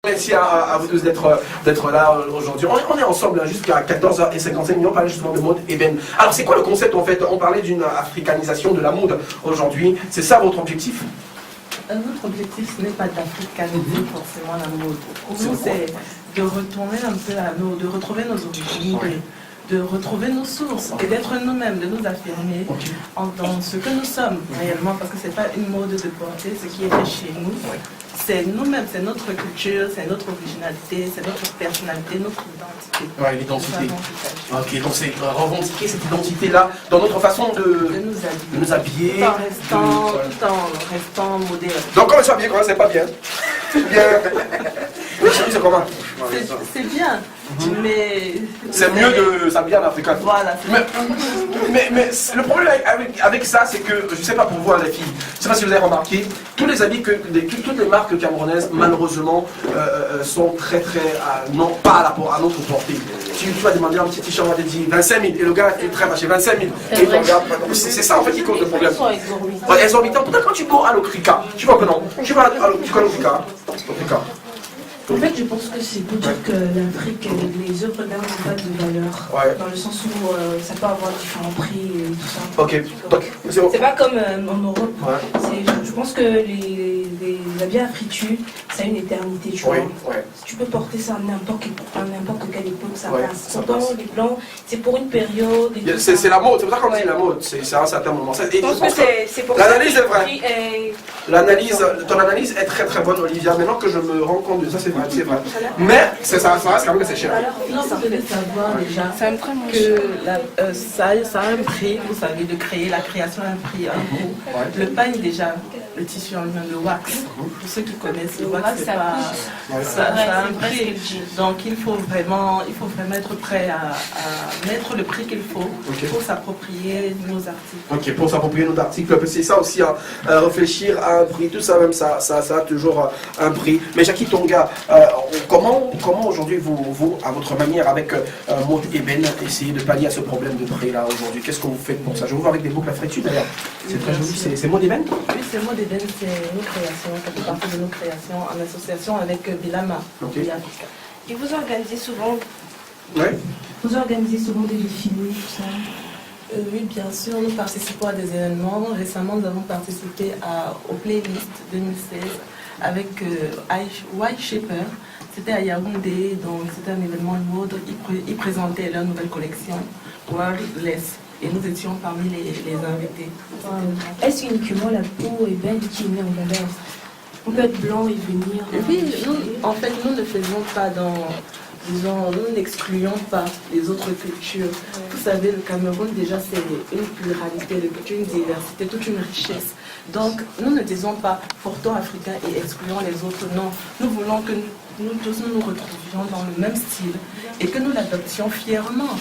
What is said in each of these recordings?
Merci à vous tous d'être là aujourd'hui. On est ensemble jusqu'à 14h55 minutes. On parlait justement de mode ébène. Alors c'est quoi le concept en fait? On parlait d'une africanisation de la mode aujourd'hui. C'est ça votre objectif? Notre objectif, ce n'est pas d'africaniser forcément la mode. Pour nous, c'est de retourner un peu à de retrouver nos origines, de retrouver nos sources et d'être nous-mêmes, de nous affirmer dans ce que nous sommes réellement, parce que ce n'est pas une mode de porter ce qui est fait chez nous. C'est nous-mêmes, c'est notre culture, c'est notre originalité, c'est notre personnalité, notre identité. Ouais, l'identité. Ok, donc c'est revendiquer cette identité-là dans notre façon de nous habiller. Tout en restant moderne. Donc comment tu vas bien, comment c'est pas bien? Bien. C'est comment? C'est bien, mais... C'est mieux de s'habiller en africain. Voilà. Mais le problème avec ça, c'est que, je ne sais pas pour vous, les filles, je ne sais pas si vous avez remarqué, tous les habits, toutes les marques camerounaises, malheureusement, sont très, non, pas à notre portée. Tu vas demander un petit t-shirt, on va te dire 25 000, et le gars est très vaché, 25 000. Et il regarde, c'est ça en fait qui cause le problème. Exorbitant. Pourtant, quand tu go à l'Okrika, tu vois que non, tu vas à l'Okrika. En fait, je pense que c'est pour dire que l'Afrique, les œuvres d'art n'ont pas de valeur. Dans le sens où ça peut avoir différents prix et tout ça. Ok, donc c'est pas comme en Europe. Je pense que les habits africains, ça a une éternité, tu vois. Tu peux porter ça à n'importe quelle époque, ça passe. Pourtant, les blancs, c'est pour une période. C'est la mode, c'est pour ça qu'on dit la mode, c'est à un certain moment. Je pense que c'est pour l'analyse est vraie. Ton analyse est très très bonne, Olivia. Maintenant que je me rends compte de ça, c'est vrai. Mais ça reste quand même que c'est cher. Non, ça veut savoir déjà que ça a un prix, vous savez, de créer, la création a un prix, un coût. Le pain déjà, le tissu en lui-même, le wax, pour ceux qui connaissent, le wax, ça a un prix. Donc il faut vraiment être prêt à mettre le prix qu'il faut pour s'approprier nos articles. Ok, pour s'approprier nos articles, c'est ça aussi, réfléchir à un prix, tout ça même, ça a toujours un prix. Mais Jackie Tonga, comment aujourd'hui vous, à votre manière, avec Mode Ébène, essayez de pallier à ce problème de prix là aujourd'hui? Qu'est-ce que vous faites pour ça? Je vous vois avec des boucles à frétude d'ailleurs. C'est très joli, c'est Mode Ébène? Oui, c'est Mode Ébène, c'est nos créations, ça fait partie de nos créations en association avec Bilama. Et vous organisez souvent Vous organisez souvent des défilés, tout ça? Oui, bien sûr, nous participons à des événements. Récemment, nous avons participé au Playlist 2016 avec White Shaper. C'était à Yaoundé, donc c'était un événement de mode. Ils présentaient leur nouvelle collection, Worldless. Et nous étions parmi les invités. Est-ce uniquement la peau ébène qui est mise en valeur? On peut être blanc et venir... Oui, en fait, nous ne faisons pas nous n'excluons pas les autres cultures. Vous savez, le Cameroun, déjà, c'est une pluralité de cultures, une diversité, toute une richesse. Donc, nous ne disons pas portons africain et excluons les autres. Non, nous voulons que nous tous nous retrouvions dans le même style et que nous l'adoptions fièrement.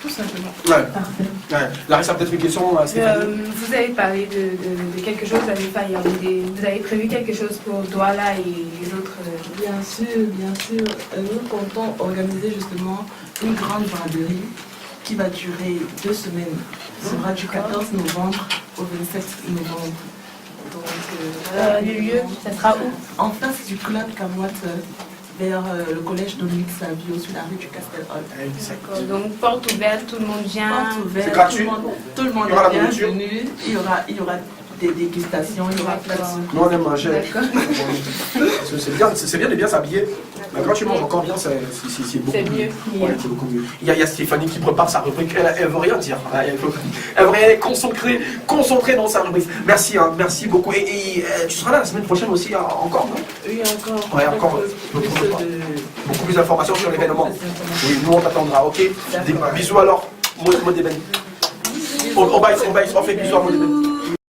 Tout simplement. Parfait. Larissa, peut-être une question, Stéphanie? Vous avez parlé de quelque chose, vous avez prévu quelque chose pour Douala et les autres? Bien sûr. Nous comptons organiser justement une grande braderie qui va durer 2 semaines. Ce sera du 14 novembre au 27 novembre. Donc, le lieu, ça sera où? En face du club Camoite, vers le collège Dominique Savio sur la rue du Castel-Hall. D'accord, donc porte ouverte, tout le monde vient. Porte ouverte, c'est gratuit. Tout le monde est bienvenu. Il y aura des dégustations, il y aura plein de... Nous on aime manger. C'est bien de bien s'habiller. Mais quand tu manges encore bien, c'est beaucoup mieux. C'est beaucoup mieux. Il y a Stéphanie qui prépare sa rubrique. Elle ne veut rien dire. Elle veut rien concentrée dans sa rubrique. Merci, merci beaucoup. Et tu seras là la semaine prochaine aussi encore, non? Oui, encore. Oui, encore. Beaucoup plus d'informations sur l'événement. Oui, nous on t'attendra, ok? Des bisous alors, Mode Ébène. On fait bisous à Mode Ébène.